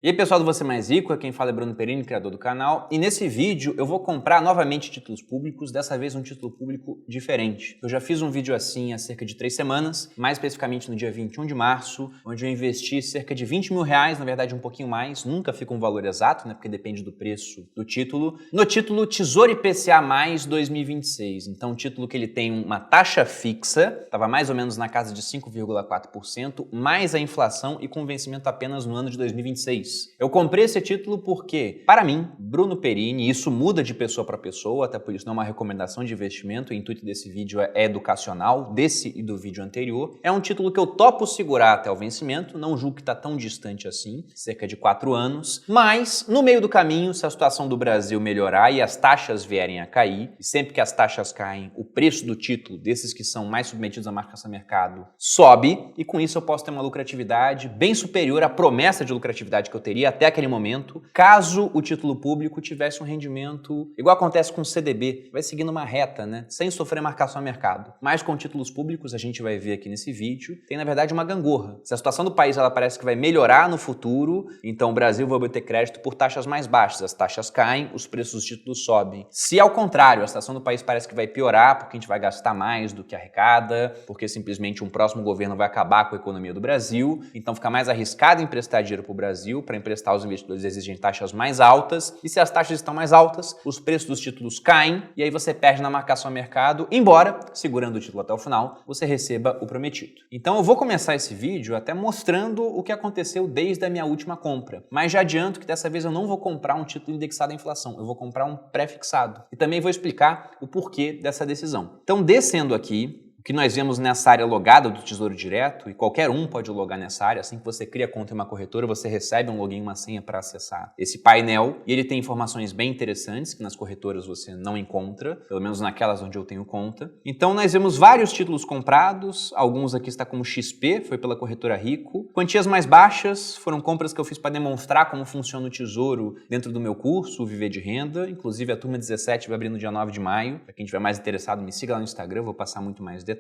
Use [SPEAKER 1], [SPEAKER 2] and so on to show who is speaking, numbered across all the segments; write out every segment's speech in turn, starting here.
[SPEAKER 1] E aí pessoal do Você Mais Rico, quem fala é Bruno Perini, criador do canal, e nesse vídeo eu vou comprar novamente títulos públicos, dessa vez um título público diferente. Eu já fiz um vídeo assim há cerca de 3 semanas, mais especificamente no dia 21 de março, onde eu investi cerca de 20 mil reais, na verdade um pouquinho mais, nunca fica um valor exato, né, porque depende do preço do título, no título Tesouro IPCA mais 2026. Então um título que ele tem uma taxa fixa, estava mais ou menos na casa de 5,4%, mais a inflação e com vencimento apenas no ano de 2026. Eu comprei esse título porque, para mim, Bruno Perini, isso muda de pessoa para pessoa, até por isso não é uma recomendação de investimento, o intuito desse vídeo é educacional, desse e do vídeo anterior. É um título que eu topo segurar até o vencimento, não julgo que está tão distante assim, cerca de 4 anos, mas no meio do caminho, se a situação do Brasil melhorar e as taxas vierem a cair, e sempre que as taxas caem, o preço do título, desses que são mais submetidos à marcação mercado, sobe, e com isso eu posso ter uma lucratividade bem superior à promessa de lucratividade que eu teria até aquele momento, caso o título público tivesse um rendimento igual acontece com o CDB, vai seguindo uma reta, né, sem sofrer marcação a mercado. Mas com títulos públicos, a gente vai ver aqui nesse vídeo, tem na verdade uma gangorra. Se a situação do país ela parece que vai melhorar no futuro, então o Brasil vai obter crédito por taxas mais baixas, as taxas caem, os preços dos títulos sobem. Se ao contrário, a situação do país parece que vai piorar, porque a gente vai gastar mais do que arrecada, porque simplesmente um próximo governo vai acabar com a economia do Brasil, então fica mais arriscado emprestar dinheiro para o Brasil. Para emprestar, os investidores exigem taxas mais altas, e se as taxas estão mais altas, os preços dos títulos caem, e aí você perde na marcação a mercado, embora, segurando o título até o final, você receba o prometido. Então eu vou começar esse vídeo até mostrando o que aconteceu desde a minha última compra, mas já adianto que dessa vez eu não vou comprar um título indexado à inflação, eu vou comprar um pré-fixado, e também vou explicar o porquê dessa decisão. Então, descendo aqui, o que nós vemos nessa área logada do Tesouro Direto, e qualquer um pode logar nessa área, assim que você cria conta em uma corretora, você recebe um login e uma senha para acessar esse painel, e ele tem informações bem interessantes que nas corretoras você não encontra, pelo menos naquelas onde eu tenho conta. Então nós vemos vários títulos comprados, alguns aqui está como XP, foi pela corretora Rico. Quantias mais baixas foram compras que eu fiz para demonstrar como funciona o Tesouro dentro do meu curso, o Viver de Renda, inclusive a turma 17 vai abrir no dia 9 de maio, para quem estiver mais interessado me siga lá no Instagram, eu vou passar muito mais detalhes.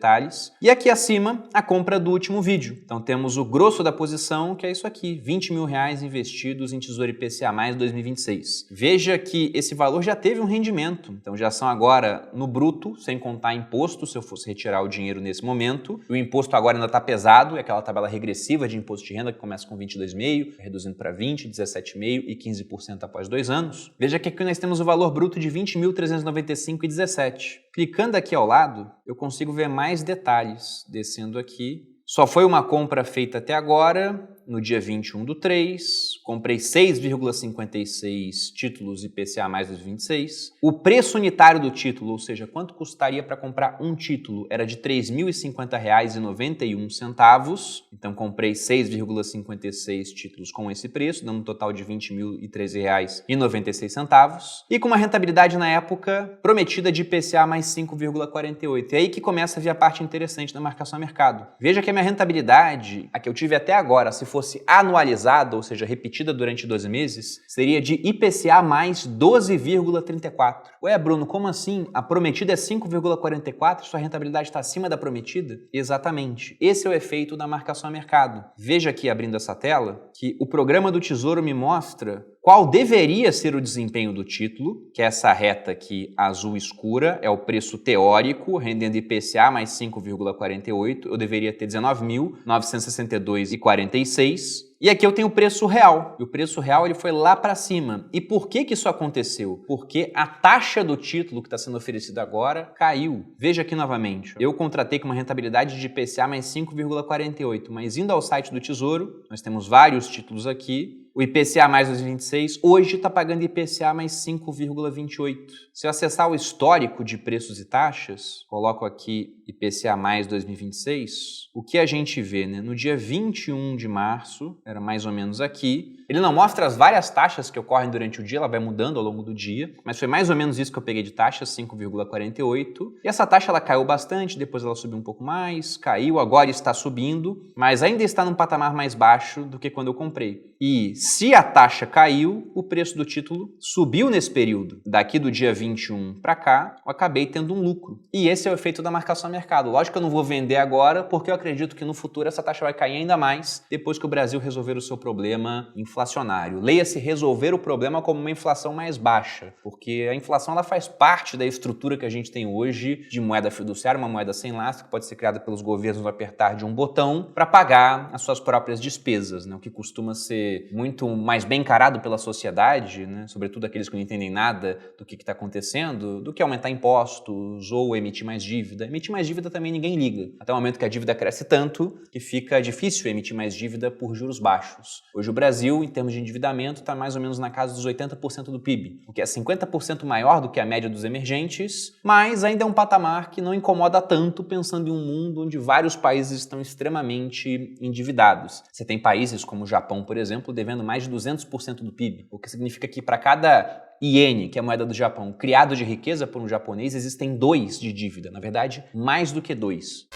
[SPEAKER 1] E aqui acima, a compra do último vídeo. Então temos o grosso da posição, que é isso aqui, 20 mil reais investidos em Tesouro IPCA mais 2026. Veja que esse valor já teve um rendimento, então já são agora no bruto, sem contar imposto, se eu fosse retirar o dinheiro nesse momento. O imposto agora ainda está pesado, é aquela tabela regressiva de imposto de renda que começa com 22,5, reduzindo para 20, 17,5 e 15% após 2 anos. Veja que aqui nós temos o valor bruto de 20.395,17. Clicando aqui ao lado, eu consigo ver mais detalhes. Descendo aqui, só foi uma compra feita até agora, no dia 21/3, comprei 6,56 títulos IPCA mais 2026. O preço unitário do título, ou seja, quanto custaria para comprar um título, era de R$ 3.050,91. Então comprei 6,56 títulos com esse preço, dando um total de R$ 20.013,96. E com uma rentabilidade na época prometida de IPCA mais 5,48. É aí que começa a vir a parte interessante da marcação a mercado. Veja que a minha rentabilidade, a que eu tive até agora, se fosse anualizada, ou seja, repetida durante 12 meses, seria de IPCA mais 12,34. Ué, Bruno, como assim? A prometida é 5,44 e sua rentabilidade está acima da prometida? Exatamente. Esse é o efeito da marcação a mercado. Veja aqui, abrindo essa tela, que o programa do Tesouro me mostra qual deveria ser o desempenho do título, que é essa reta aqui azul escura, é o preço teórico, rendendo IPCA mais 5,48, eu deveria ter 19.962,46. E aqui eu tenho o preço real, e o preço real ele foi lá para cima. E por que isso aconteceu? Porque a taxa do título que está sendo oferecido agora caiu. Veja aqui novamente, eu contratei com uma rentabilidade de IPCA mais 5,48, mas indo ao site do Tesouro, nós temos vários títulos aqui, o IPCA mais 2026 hoje está pagando IPCA mais 5,28. Se eu acessar o histórico de preços e taxas, coloco aqui IPCA mais 2026, o que a gente vê, né? No dia 21 de março, era mais ou menos aqui, ele não mostra as várias taxas que ocorrem durante o dia, ela vai mudando ao longo do dia, mas foi mais ou menos isso que eu peguei de taxa, 5,48. E essa taxa ela caiu bastante, depois ela subiu um pouco mais, caiu, agora está subindo, mas ainda está num patamar mais baixo do que quando eu comprei. E se a taxa caiu, o preço do título subiu nesse período. Daqui do dia 21 para cá, eu acabei tendo um lucro. E esse é o efeito da marcação a mercado. Lógico que eu não vou vender agora, porque eu acredito que no futuro essa taxa vai cair ainda mais depois que o Brasil resolver o seu problema inflacionário. Leia-se resolver o problema como uma inflação mais baixa, porque a inflação ela faz parte da estrutura que a gente tem hoje de moeda fiduciária, uma moeda sem lastro que pode ser criada pelos governos no apertar de um botão para pagar as suas próprias despesas, né? O que costuma ser muito mais bem encarado pela sociedade, né? Sobretudo aqueles que não entendem nada do que está acontecendo, do que aumentar impostos ou emitir mais dívida. Emitir mais dívida também ninguém liga, até o momento que a dívida cresce tanto que fica difícil emitir mais dívida por juros baixos. Hoje o Brasil, em termos de endividamento, está mais ou menos na casa dos 80% do PIB, o que é 50% maior do que a média dos emergentes, mas ainda é um patamar que não incomoda tanto pensando em um mundo onde vários países estão extremamente endividados. Você tem países como o Japão, por exemplo, devendo mais de 200% do PIB, o que significa que para cada iene, que é a moeda do Japão, criado de riqueza por um japonês, existem 2 de dívida. Na verdade, mais do que 2.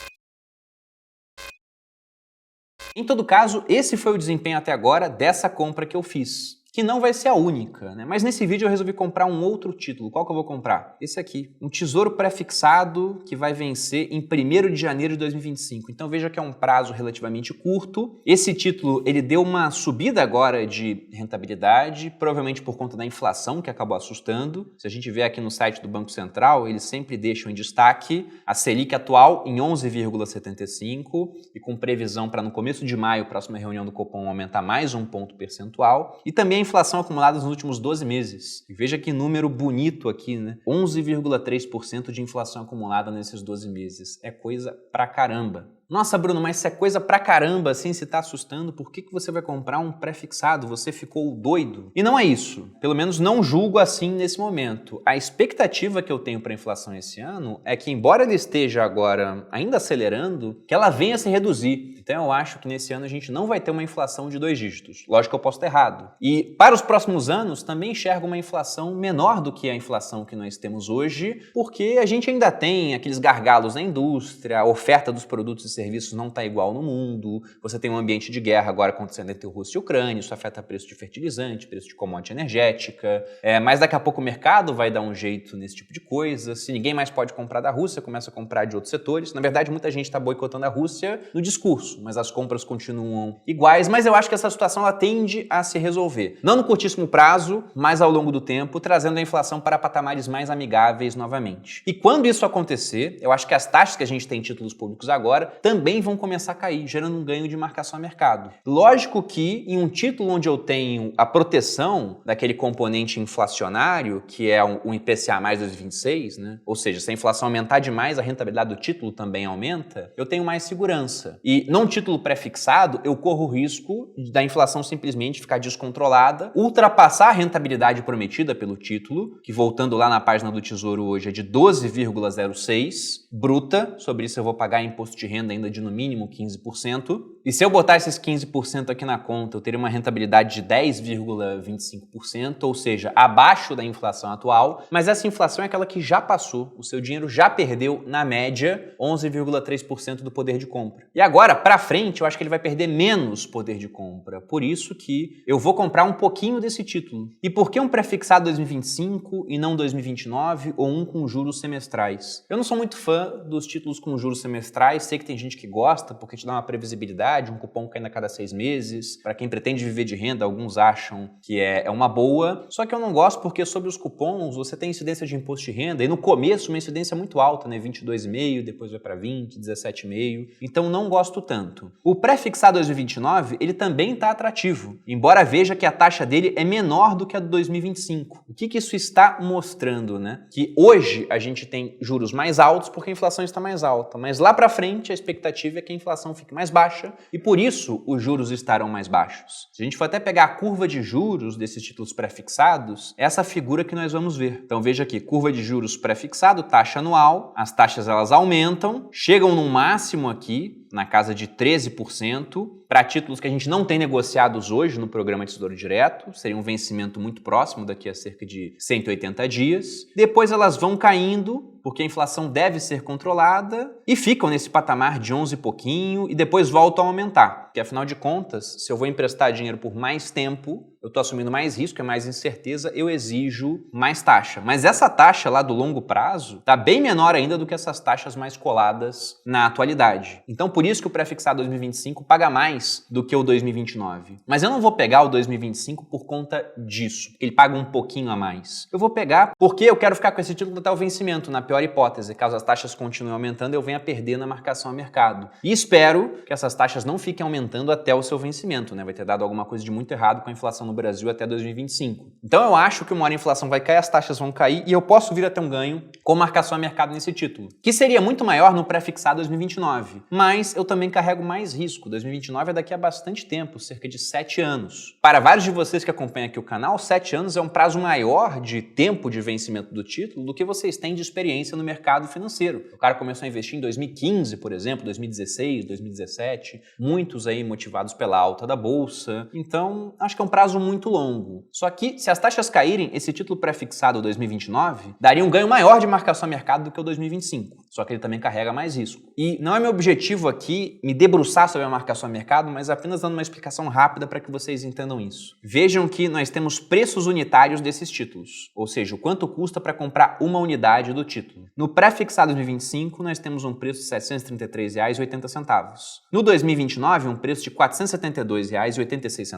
[SPEAKER 1] Em todo caso, esse foi o desempenho até agora dessa compra que eu fiz, que não vai ser a única, né? Mas nesse vídeo eu resolvi comprar um outro título. Qual que eu vou comprar? Esse aqui. Um tesouro pré-fixado que vai vencer em 1º de janeiro de 2025. Então veja que é um prazo relativamente curto. Esse título, ele deu uma subida agora de rentabilidade, provavelmente por conta da inflação que acabou assustando. Se a gente vê aqui no site do Banco Central, eles sempre deixam em destaque a Selic atual em 11,75 e com previsão para no começo de maio, próxima reunião do Copom, aumentar mais um ponto percentual. E também a inflação acumulada nos últimos 12 meses. E veja que número bonito aqui, né? 11,3% de inflação acumulada nesses 12 meses. É coisa pra caramba. Nossa, Bruno, mas se é coisa pra caramba assim, se tá assustando, por que você vai comprar um pré-fixado? Você ficou doido? E não é isso. Pelo menos não julgo assim nesse momento. A expectativa que eu tenho para a inflação esse ano é que, embora ele esteja agora ainda acelerando, que ela venha a se reduzir. Então eu acho que nesse ano a gente não vai ter uma inflação de 2 dígitos. Lógico que eu posso estar errado. E para os próximos anos também enxergo uma inflação menor do que a inflação que nós temos hoje, porque a gente ainda tem aqueles gargalos na indústria, a oferta dos produtos e serviços não está igual no mundo, você tem um ambiente de guerra agora acontecendo entre Rússia e Ucrânia, isso afeta preço de fertilizante, preço de commodity energética, mas daqui a pouco o mercado vai dar um jeito nesse tipo de coisa. Se ninguém mais pode comprar da Rússia, começa a comprar de outros setores. Na verdade, muita gente está boicotando a Rússia no discurso, mas as compras continuam iguais, mas eu acho que essa situação ela tende a se resolver. Não no curtíssimo prazo, mas ao longo do tempo, trazendo a inflação para patamares mais amigáveis novamente. E quando isso acontecer, eu acho que as taxas que a gente tem em títulos públicos agora também vão começar a cair, gerando um ganho de marcação a mercado. Lógico que em um título onde eu tenho a proteção daquele componente inflacionário, que é um IPCA mais 2026, né? Ou seja, se a inflação aumentar demais, a rentabilidade do título também aumenta, eu tenho mais segurança. E num título pré-fixado, eu corro o risco da inflação simplesmente ficar descontrolada, ultrapassar a rentabilidade prometida pelo título, que voltando lá na página do Tesouro hoje é de 12,06 bruta. Sobre isso eu vou pagar imposto de renda ainda de no mínimo 15%. E se eu botar esses 15% aqui na conta, eu teria uma rentabilidade de 10,25%, ou seja, abaixo da inflação atual, mas essa inflação é aquela que já passou, o seu dinheiro já perdeu, na média, 11,3% do poder de compra. E agora, para frente, eu acho que ele vai perder menos poder de compra. Por isso que eu vou comprar um pouquinho desse título. E por que um pré-fixado 2025 e não 2029 ou um com juros semestrais? Eu não sou muito fã dos títulos com juros semestrais, sei que tem gente que gosta porque te dá uma previsibilidade, um cupom caindo a cada 6 meses. Para quem pretende viver de renda, alguns acham que é uma boa. Só que eu não gosto porque sobre os cupons você tem incidência de imposto de renda e no começo uma incidência muito alta, né? 22,5, depois vai para 20, 17,5. Então não gosto tanto. O pré-fixado 2029, ele também está atrativo, embora veja que a taxa dele é menor do que a do 2025. O que isso está mostrando, né? Que hoje a gente tem juros mais altos porque a inflação está mais alta, mas lá para frente a expectativa é que a inflação fique mais baixa e por isso os juros estarão mais baixos. Se a gente for até pegar a curva de juros desses títulos pré-fixados, é essa figura que nós vamos ver. Então veja aqui, curva de juros pré-fixado, taxa anual, as taxas elas aumentam, chegam num máximo aqui, na casa de 13%, para títulos que a gente não tem negociados hoje no programa de Tesouro Direto, seria um vencimento muito próximo daqui a cerca de 180 dias. Depois elas vão caindo, porque a inflação deve ser controlada, e ficam nesse patamar de 11 e pouquinho, e depois voltam a aumentar. Porque afinal de contas, se eu vou emprestar dinheiro por mais tempo, eu estou assumindo mais risco, é mais incerteza, eu exijo mais taxa. Mas essa taxa lá do longo prazo está bem menor ainda do que essas taxas mais coladas na atualidade. Então, por isso que o pré-fixado 2025 paga mais do que o 2029. Mas eu não vou pegar o 2025 por conta disso, porque ele paga um pouquinho a mais. Eu vou pegar porque eu quero ficar com esse título até o vencimento, na pior hipótese. Caso as taxas continuem aumentando, eu venha perder na marcação a mercado. E espero que essas taxas não fiquem aumentando até o seu vencimento, né? Vai ter dado alguma coisa de muito errado com a inflação no Brasil até 2025. Então eu acho que uma hora a inflação vai cair, as taxas vão cair e eu posso vir a ter um ganho com marcação a mercado nesse título, que seria muito maior no pré-fixado 2029. Mas eu também carrego mais risco. 2029 é daqui a bastante tempo, cerca de 7 anos. Para vários de vocês que acompanham aqui o canal, 7 anos é um prazo maior de tempo de vencimento do título do que vocês têm de experiência no mercado financeiro. O cara começou a investir em 2015, por exemplo, 2016, 2017, muitos aí motivados pela alta da bolsa. Então, acho que é um prazo muito longo. Só que, se as taxas caírem, esse título pré-fixado 2029 daria um ganho maior de marcação a mercado do que o 2025. Só que ele também carrega mais risco. E não é meu objetivo aqui me debruçar sobre a marcação a mercado, mas apenas dando uma explicação rápida para que vocês entendam isso. Vejam que nós temos preços unitários desses títulos, ou seja, o quanto custa para comprar uma unidade do título. No pré-fixado 2025, nós temos um preço de R$ 733,80. No 2029, um preço de R$ 472,86.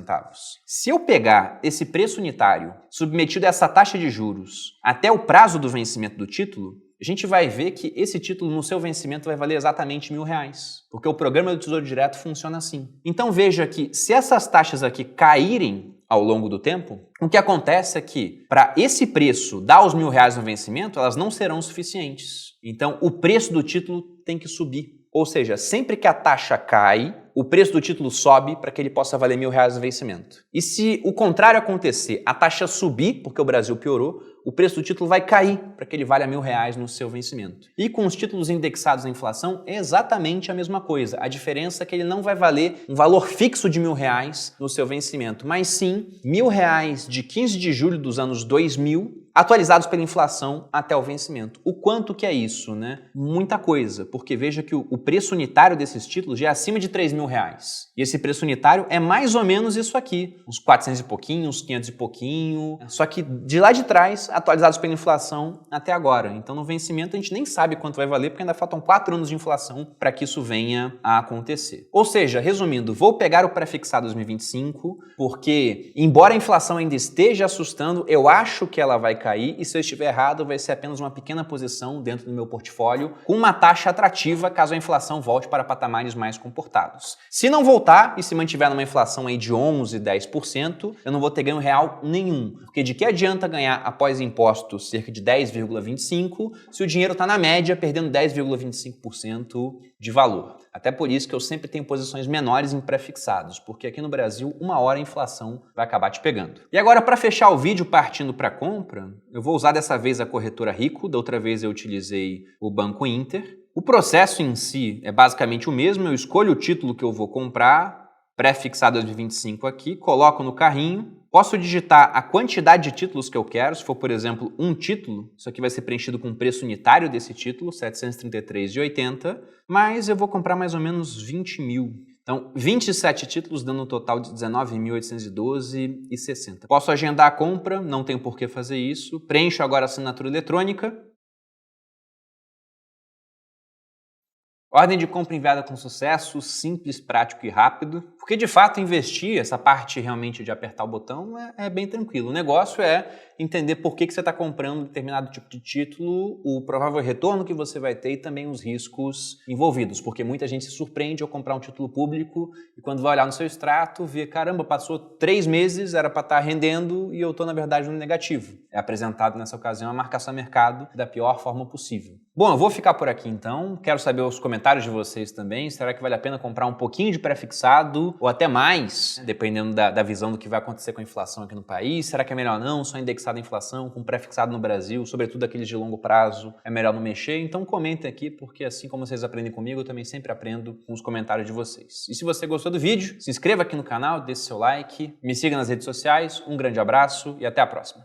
[SPEAKER 1] Se eu pegar esse preço unitário, submetido a essa taxa de juros, até o prazo do vencimento do título, a gente vai ver que esse título no seu vencimento vai valer exatamente R$1.000, porque o programa do Tesouro Direto funciona assim. Então veja que se essas taxas aqui caírem ao longo do tempo, o que acontece é que para esse preço dar os R$1.000 no vencimento, elas não serão suficientes. Então o preço do título tem que subir. Ou seja, sempre que a taxa cai, o preço do título sobe para que ele possa valer R$1.000 no vencimento. E se o contrário acontecer, a taxa subir, porque o Brasil piorou, o preço do título vai cair para que ele valha R$1.000 no seu vencimento. E com os títulos indexados à inflação, é exatamente a mesma coisa. A diferença é que ele não vai valer um valor fixo de R$1.000 no seu vencimento, mas sim R$1.000 de 15 de julho dos anos 2000, atualizados pela inflação até o vencimento. O quanto que é isso, né? Muita coisa, porque veja que o preço unitário desses títulos já é acima de R$3.000. E esse preço unitário é mais ou menos isso aqui, uns 400 e pouquinho, uns 500 e pouquinho, só que de lá de trás, atualizados pela inflação até agora. Então no vencimento a gente nem sabe quanto vai valer, porque ainda faltam 4 anos de inflação para que isso venha a acontecer. Ou seja, resumindo, vou pegar o pré-fixado 2025, porque embora a inflação ainda esteja assustando, eu acho que ela vai cair, e se eu estiver errado, vai ser apenas uma pequena posição dentro do meu portfólio, com uma taxa atrativa caso a inflação volte para patamares mais comportados. Se não voltar e se mantiver numa inflação aí de 11%, 10%, eu não vou ter ganho real nenhum, porque de que adianta ganhar após impostos cerca de 10,25% se o dinheiro está na média perdendo 10,25% de valor. Até por isso que eu sempre tenho posições menores em pré-fixados, porque aqui no Brasil, uma hora a inflação vai acabar te pegando. E agora, para fechar o vídeo partindo para compra, eu vou usar dessa vez a corretora Rico, da outra vez eu utilizei o Banco Inter. O processo em si é basicamente o mesmo, eu escolho o título que eu vou comprar, pré-fixado 2025 aqui, coloco no carrinho, posso digitar a quantidade de títulos que eu quero, se for, por exemplo, um título, isso aqui vai ser preenchido com o preço unitário desse título, R$ 733,80, mas eu vou comprar mais ou menos 20 mil. Então, 27 títulos dando um total de R$ 19.812,60. Posso agendar a compra, não tenho por que fazer isso, preencho agora a assinatura eletrônica. Ordem de compra enviada com sucesso, simples, prático e rápido, porque de fato investir, essa parte realmente de apertar o botão é bem tranquilo. O negócio é entender por que você está comprando determinado tipo de título, o provável retorno que você vai ter e também os riscos envolvidos, porque muita gente se surpreende ao comprar um título público e quando vai olhar no seu extrato, vê, caramba, passou 3 meses, era para estar rendendo e eu estou na verdade no negativo. É apresentado nessa ocasião a marcação a mercado da pior forma possível. Bom, eu vou ficar por aqui então, quero saber os comentários de vocês também, será que vale a pena comprar um pouquinho de pré-fixado ou até mais, dependendo da visão do que vai acontecer com a inflação aqui no país, será que é melhor não, só indexado a inflação, com pré-fixado no Brasil, sobretudo aqueles de longo prazo, é melhor não mexer? Então comentem aqui, porque assim como vocês aprendem comigo, eu também sempre aprendo com os comentários de vocês. E se você gostou do vídeo, se inscreva aqui no canal, deixe seu like, me siga nas redes sociais, um grande abraço e até a próxima.